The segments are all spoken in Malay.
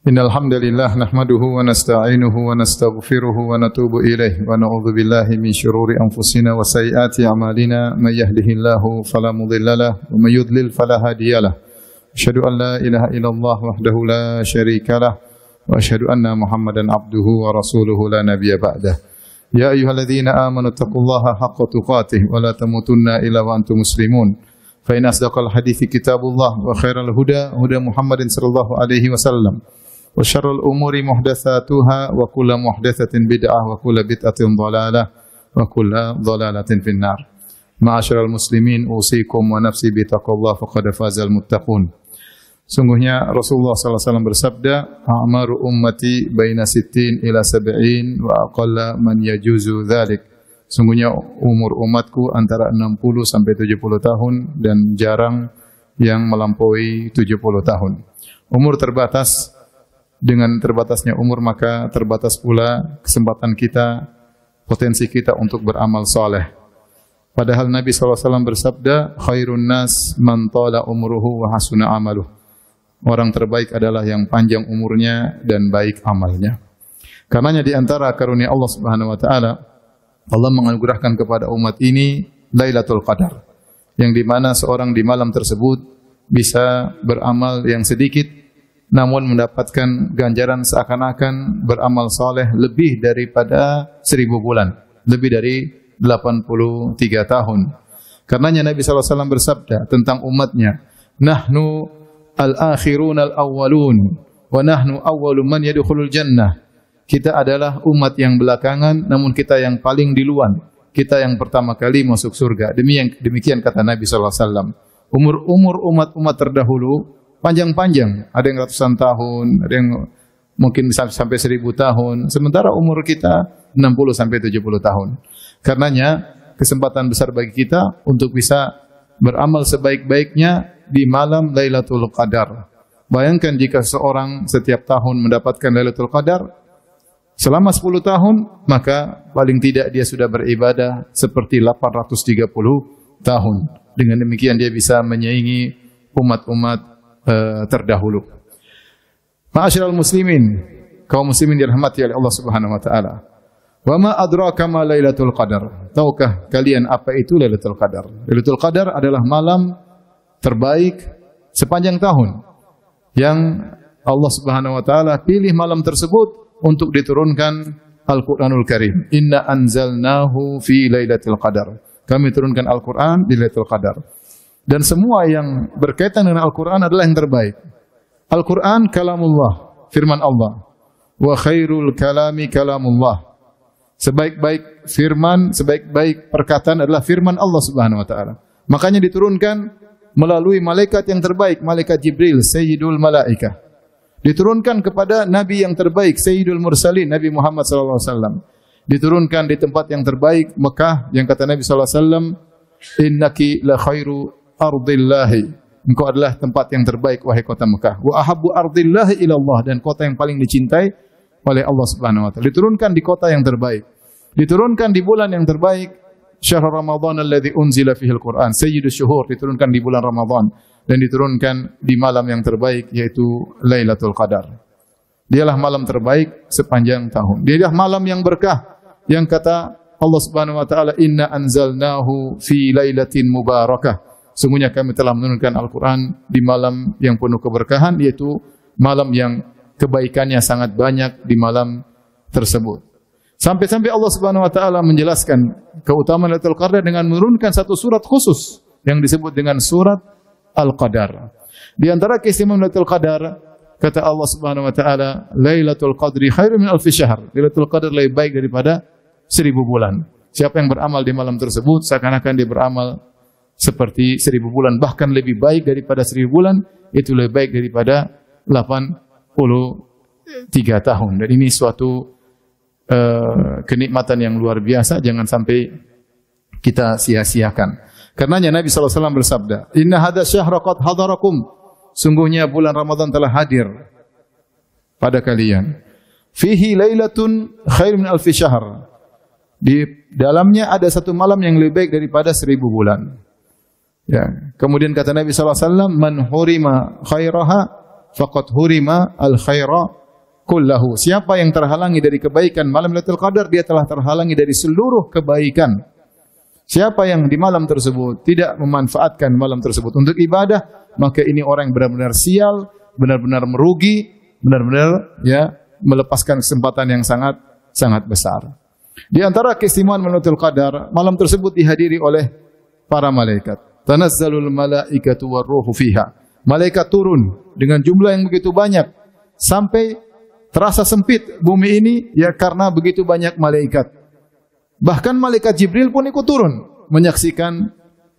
Innal hamdalillah nahmaduhu wa nasta'inuhu wa nastaghfiruhu wa natubu ilaih wa na'udzu billahi min shururi anfusina wa sayyiati a'malina may yahdihillahu fala mudilla lahu wa may yudlil fala hadiyalah. Asyhadu an la ilaha illallah wahdahu la syarika lah wa asyhadu anna Muhammadan abduhu wa rasuluhu la nabiyya ba'dah. Ya ayyuhalladzina amanu taqullaha haqqa tuqatih wa la tamutunna illa wa antum muslimun. Fa in asdaqal hadithi kitabullah wa khairal huda huda Muhammadin sallallahu alaihi wasallam. Wa syarrul umuri muhdatsatuha wa kullu muhdatsatin bid'ah wa kullu bid'atin dhalalah wa kullu dhalalatin finnar. Ma'asyiral muslimin usikum wa nafsi bi taqwallah faqad fazal muttaqun. Sungguhnya Rasulullah sallallahu alaihi wasallam bersabda, "A'maru ummati baina 60 ila 70 wa aqalla man yajuzu dzalik." Sungguhnya umur umatku antara 60 sampai 70 tahun dan jarang yang melampaui 70 tahun. Umur terbatas. Dengan terbatasnya umur maka terbatas pula kesempatan kita, potensi kita untuk beramal soleh. Padahal Nabi SAW bersabda, khairun nas man tala umruhu wa hasuna amaluh. Orang terbaik adalah yang panjang umurnya dan baik amalnya. Karenanya di antara karunia Allah Subhanahu wa taala, Allah menganugerahkan kepada umat ini Lailatul Qadar, yang di mana seorang di malam tersebut bisa beramal yang sedikit namun mendapatkan ganjaran seakan-akan beramal soleh lebih daripada 1000 bulan, lebih dari 83 tahun. Karenanya Nabi SAW bersabda tentang umatnya, nahnu al-akhirun al-awwalun wa nahnu awwalu man yadkhulul jannah. Kita adalah umat yang belakangan, namun kita yang paling duluan. Kita yang pertama kali masuk surga. Demikian kata Nabi SAW. Umur umat-umat terdahulu panjang-panjang, ada yang ratusan tahun, ada yang mungkin sampai 1000 tahun. Sementara umur kita 60 sampai 70 tahun. Karenanya kesempatan besar bagi kita untuk bisa beramal sebaik-baiknya di malam Lailatul Qadar. Bayangkan jika seorang setiap tahun mendapatkan Lailatul Qadar selama 10 tahun, maka paling tidak dia sudah beribadah seperti 830 tahun. Dengan demikian dia bisa menyaingi umat-umat terdahulu. Ma'asyiral muslimin, kaum muslimin dirahmati oleh Allah Subhanahu wa taala. Wa ma adraka ma Lailatul Qadar? Tahukah kalian apa itu Lailatul Qadar? Lailatul Qadar adalah malam terbaik sepanjang tahun yang Allah Subhanahu wa taala pilih malam tersebut untuk diturunkan Al-Qur'anul Karim. Inna anzalnahu fi Lailatul Qadar. Kami turunkan Al-Qur'an di Lailatul Qadar. Dan semua yang berkaitan dengan Al-Quran adalah yang terbaik. Al-Quran kalamullah, firman Allah. Wa khairul kalami kalamullah. Sebaik-baik firman, sebaik-baik perkataan adalah firman Allah Subhanahu wa taala. Makanya diturunkan melalui malaikat yang terbaik, malaikat Jibril, Sayyidul Malaikah. Diturunkan kepada nabi yang terbaik, Sayyidul Mursalin, Nabi Muhammad sallallahu alaihi wasallam. Diturunkan di tempat yang terbaik, Mekah, yang kata Nabi sallallahu alaihi wasallam, innaki la khairu ardillahi, engkau adalah tempat yang terbaik wahai kota Mekah. Wa ahabbu ardillahi ilallah, dan kota yang paling dicintai oleh Allah Subhanahu wa taala. Diturunkan di kota yang terbaik. Diturunkan di bulan yang terbaik, syahrul Ramadan alladzi unzila fihi al-Qur'an, sayyidus syuhur, diturunkan di bulan Ramadan dan diturunkan di malam yang terbaik yaitu Lailatul Qadar. Dialah malam terbaik sepanjang tahun. Dialah malam yang berkah, yang kata Allah Subhanahu wa taala, inna anzalnahu fi lailatin mubarakah. Sungguhnya kami telah menurunkan Al-Quran di malam yang penuh keberkahan, yaitu malam yang kebaikannya sangat banyak di malam tersebut. Sampai-sampai Allah Subhanahu wa taala menjelaskan keutamaan Lailatul Qadar dengan menurunkan satu surat khusus yang disebut dengan surat Al-Qadar. Di antara keistimewaan Lailatul Qadar, kata Allah Subhanahu wa taala, Lailatul Qadri khairun min alfi syahr. Lailatul Qadar lebih baik daripada 1000 bulan. Siapa yang beramal di malam tersebut seakan-akan dia beramal seperti 1000 bulan, bahkan lebih baik daripada 1000 bulan, itu lebih baik daripada 83 tahun. Dan ini suatu kenikmatan yang luar biasa, jangan sampai kita sia-siakan. Karenanya Nabi SAW bersabda, inna hadha syahra qad hadarakum, sungguhnya bulan Ramadan telah hadir pada kalian. Fihi lailatun khair min alfi syahr, di dalamnya ada satu malam yang lebih baik daripada 1000 bulan. Ya. Kemudian kata Nabi SAW, man hurima khairaha faqad hurima al-khaira kullahu. Siapa yang terhalangi dari kebaikan malam Lailatul Qadar, dia telah terhalangi dari seluruh kebaikan. Siapa yang di malam tersebut tidak memanfaatkan malam tersebut untuk ibadah, maka ini orang yang benar-benar sial, benar-benar merugi, benar-benar ya melepaskan kesempatan yang sangat besar. Di antara keistimewaan Lailatul Qadar, malam tersebut dihadiri oleh para malaikat. Tanazzalul malaikatu warruhu fiha. Malaikat turun dengan jumlah yang begitu banyak sampai terasa sempit bumi ini ya karena begitu banyak malaikat. Bahkan malaikat Jibril pun ikut turun menyaksikan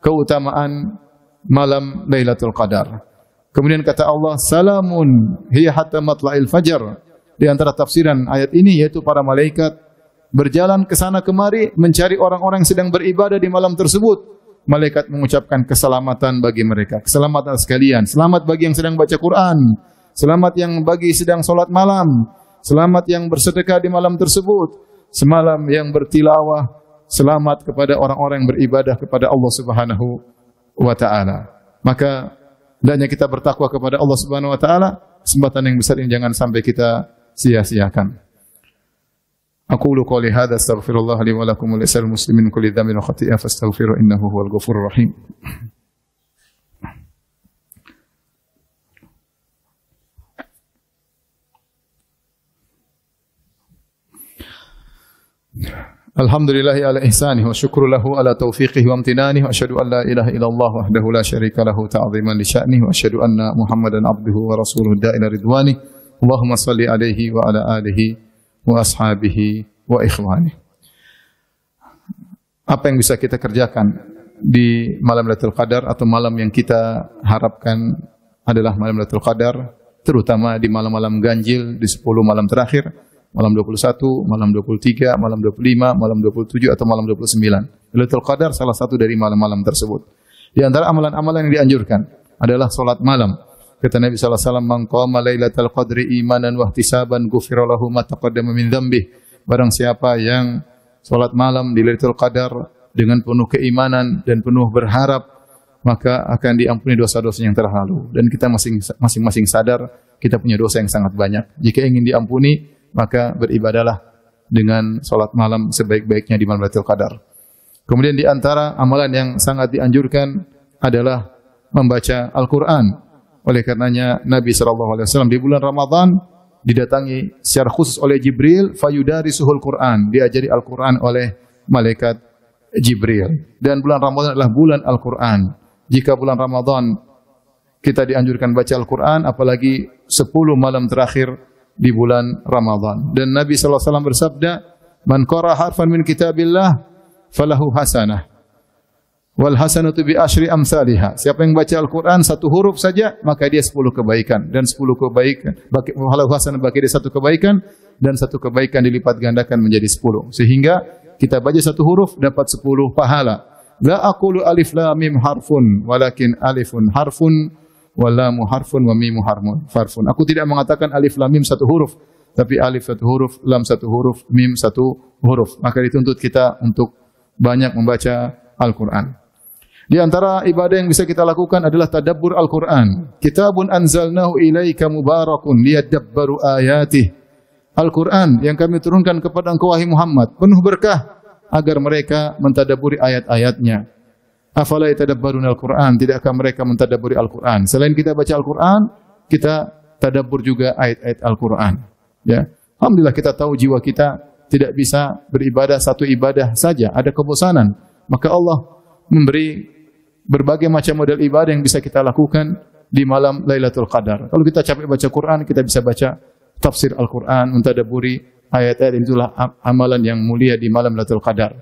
keutamaan malam Lailatul Qadar. Kemudian kata Allah, "Salamun hiya hatta matla'il fajar." Di antara tafsiran ayat ini yaitu para malaikat berjalan ke sana kemari mencari orang-orang yang sedang beribadah di malam tersebut. Malaikat mengucapkan keselamatan bagi mereka, keselamatan sekalian, selamat bagi yang sedang baca Quran, selamat yang bagi sedang salat malam, selamat yang bersedekah di malam tersebut, semalam yang bertilawah, selamat kepada orang-orang yang beribadah kepada Allah Subhanahu wa taala. Maka hendaknya kita bertakwa kepada Allah Subhanahu wa taala. Kesempatan yang besar ini jangan sampai kita sia-siakan. Aqulu qouli hadza astaghfirullah li wa lakum wa lisal muslimin kulli dhanbin wa khati'ah fastaghfiru innahu huwal ghafurur rahim. Alhamdulillahi ala ihsanihi wa syukru lahu ala taufiqihi wa amtinanihi wa asyhadu an la ilaha illallah wahdahu la syarika lahu ta'ziman li sya'nihi wa asyhadu anna Muhammadan abduhu wa rasuluhu da'ila ridwani. Allahumma salli alaihi wa ala alihi wa ashabihi wa ikhwani. Apa yang bisa kita kerjakan di malam Lailatul Qadar atau malam yang kita harapkan adalah malam Lailatul Qadar, terutama di malam-malam ganjil di 10 malam terakhir, malam 21, malam 23, malam 25, malam 27 atau malam 29. Lailatul Qadar salah satu dari malam-malam tersebut. Di antara amalan-amalan yang dianjurkan adalah salat malam. Kata Nabi sallallahu alaihi wasallam, "Man qama lailatal qadri imanan wa ihtisaban ghufira lahu ma taqaddama min dzambihi." Barang siapa yang salat malam di Lailatul Qadar dengan penuh keimanan dan penuh berharap, maka akan diampuni dosa-dosa yang telah lalu. Dan kita masing-masing sadar kita punya dosa yang sangat banyak. Jika ingin diampuni, maka beribadahlah dengan salat malam sebaik-baiknya di malam Lailatul Qadar. Kemudian di antara amalan yang sangat dianjurkan adalah membaca Al-Qur'an. Oleh karenanya Nabi SAW di bulan Ramadan didatangi secara khusus oleh Jibril, fayudarisuhul Qur'an, diajari Al-Qur'an oleh malaikat Jibril. Dan bulan Ramadan adalah bulan Al-Qur'an. Jika bulan Ramadan kita dianjurkan baca Al-Qur'an, apalagi 10 malam terakhir di bulan Ramadan. Dan Nabi SAW bersabda, "Man qara harfan min kitabillah falahu hasanah. Wal hasanatu bi asyri amsalihha." Siapa yang baca Al-Qur'an satu huruf saja, maka dia 10 kebaikan, dan 10 kebaikan bagi falahu hasanah, bagi dia satu kebaikan, dan satu kebaikan dilipat gandakan menjadi 10. Sehingga kita baca satu huruf dapat 10 pahala. La aqulu alif lam mim harfun walakin alifun harfun wa lamu harfun wa mimu harfun. Aku tidak mengatakan alif lam mim satu huruf, tapi alif satu huruf, lam satu huruf, mim satu huruf. Maka dituntut kita untuk banyak membaca Al-Qur'an. Di antara ibadah yang bisa kita lakukan adalah tadabbur Al-Qur'an. Kitabun anzalnahu ilaika mubarakun liyadabbaru ayatih. Al-Qur'an yang kami turunkan kepada engkau wahai Muhammad, penuh berkah agar mereka mentadabburi ayat-ayatnya. Afala yatadabbaruna Al-Qur'an? Tidakkah mereka mentadabburi Al-Qur'an? Selain kita baca Al-Qur'an, kita tadabbur juga ayat-ayat Al-Qur'an. Ya. Alhamdulillah kita tahu jiwa kita tidak bisa beribadah satu ibadah saja, ada kebosanan. Maka Allah memberi berbagai macam model ibadah yang bisa kita lakukan di malam Lailatul Qadar. Kalau kita capek baca Quran, kita bisa baca tafsir Al-Quran, mentadabburi ayat-ayat. Itulah amalan yang mulia di malam Lailatul Qadar.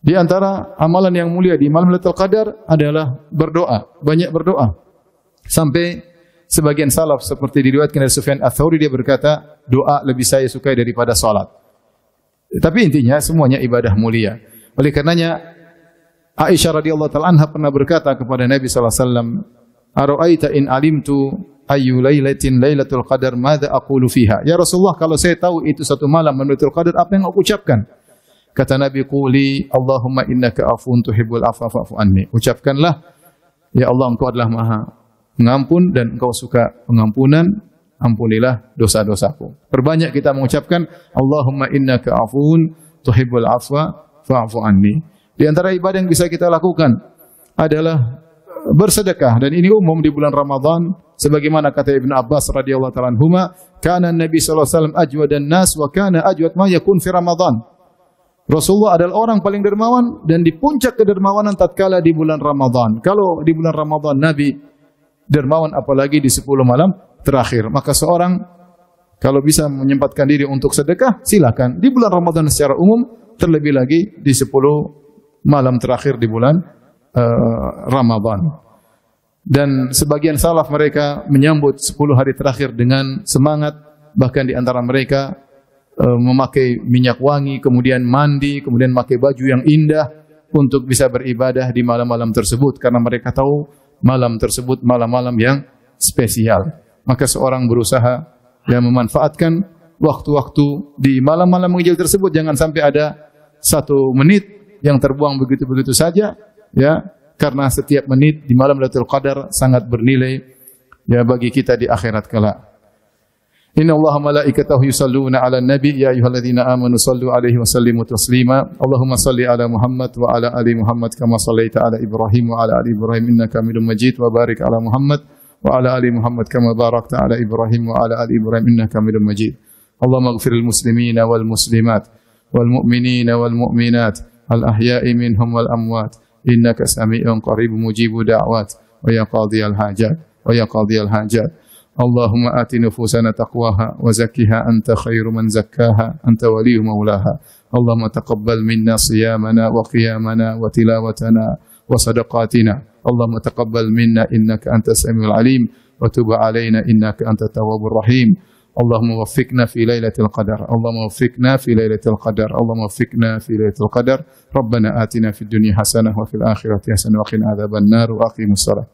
Di antara amalan yang mulia di malam Lailatul Qadar adalah berdoa, banyak berdoa. Sampai sebagian salaf seperti diriwayatkan dari Sufyan Ats-Tsauri, dia berkata, doa lebih saya sukai daripada salat. Tapi intinya semuanya ibadah mulia. Oleh karenanya Aisyah radhiyallahu ta'ala anha pernah berkata kepada Nabi sallallahu alaihi wasallam, "Ara'aita in alimtu ayyu lailatin lailatul qadar madza aqulu fiha?" Ya Rasulullah, kalau saya tahu itu satu malam Lailatul Qadar, apa yang aku ucapkan? Kata Nabi, "Quli Allahumma innaka afuwun tuhibbul afwa fa'fu anni." Ucapkanlah, ya Allah, engkau adalah Maha mengampun dan Engkau suka pengampunan, ampunilah dosa-dosaku. Perbanyak kita mengucapkan Allahumma innaka afuwun tuhibbul afwa fa'fu anni. Di antara ibadah yang bisa kita lakukan adalah bersedekah, dan ini umum di bulan Ramadan sebagaimana kata Ibnu Abbas radhiyallahu ta'ala anhuma, kana Nabi sallallahu alaihi wasallam ajwadan nas wa kana ajwad ma yakun fi Ramadan. Rasulullah adalah orang paling dermawan dan di puncak kedermawanan tatkala di bulan Ramadan. Kalau di bulan Ramadan Nabi dermawan, apalagi di 10 malam terakhir. Maka seorang kalau bisa menyempatkan diri untuk sedekah, silakan di bulan Ramadan secara umum, terlebih lagi di 10 malam terakhir di bulan Ramadan. Dan sebagian salaf mereka menyambut 10 hari terakhir dengan semangat, bahkan di antara mereka memakai minyak wangi, kemudian mandi, kemudian memakai baju yang indah untuk bisa beribadah di malam-malam tersebut, karena mereka tahu malam tersebut malam-malam yang spesial. Maka seorang berusaha memanfaatkan waktu-waktu di malam-malam menghijau tersebut, jangan sampai ada 1 menit yang terbuang begitu-begitu saja, ya, karena setiap menit di malam Lailatul Qadar sangat bernilai ya bagi kita di akhirat kelak. Inna Allaha malaikatahu yusalluna 'alan nabi ya ayyuhalladzina amanu sallu 'alaihi wa sallimu taslima. Allahumma salli 'ala Muhammad wa 'ala ali Muhammad kama shallaita 'ala Ibrahim wa 'ala ali Ibrahim innaka Hamidum Majid, wa barik 'ala Muhammad wa 'ala ali Muhammad kama barakta 'ala Ibrahim wa 'ala ali Ibrahim innaka Hamidum Majid. Allahumma ighfir lil muslimina wal muslimat wal mu'minina wal mu'minat al ahya'i minhum wal amwat innaka sami'un qaribun mujibud da'wat wa ya qadhiyal hajat wa ya qadhiyal hajat. Allahumma ati nufusana taqwaha wa zakkiha anta khairu man zakkaha anta waliyyu maulaha. Allahumma taqabbal minna siyamana wa qiyamana wa tilawatana wa sadaqatina. Allahumma taqabbal minna innaka antas samiul alim wa tub alaina innaka antat tawwabur rahim. Allahumma waffiqna fi lailatul qadar. Allahumma waffiqna fi lailatul qadar. Allahumma waffiqna fi lailatul qadar. Rabbana atina fid dunya hasanah wa fil akhirati hasanah wa qina adzabannar wa aqimus shalah.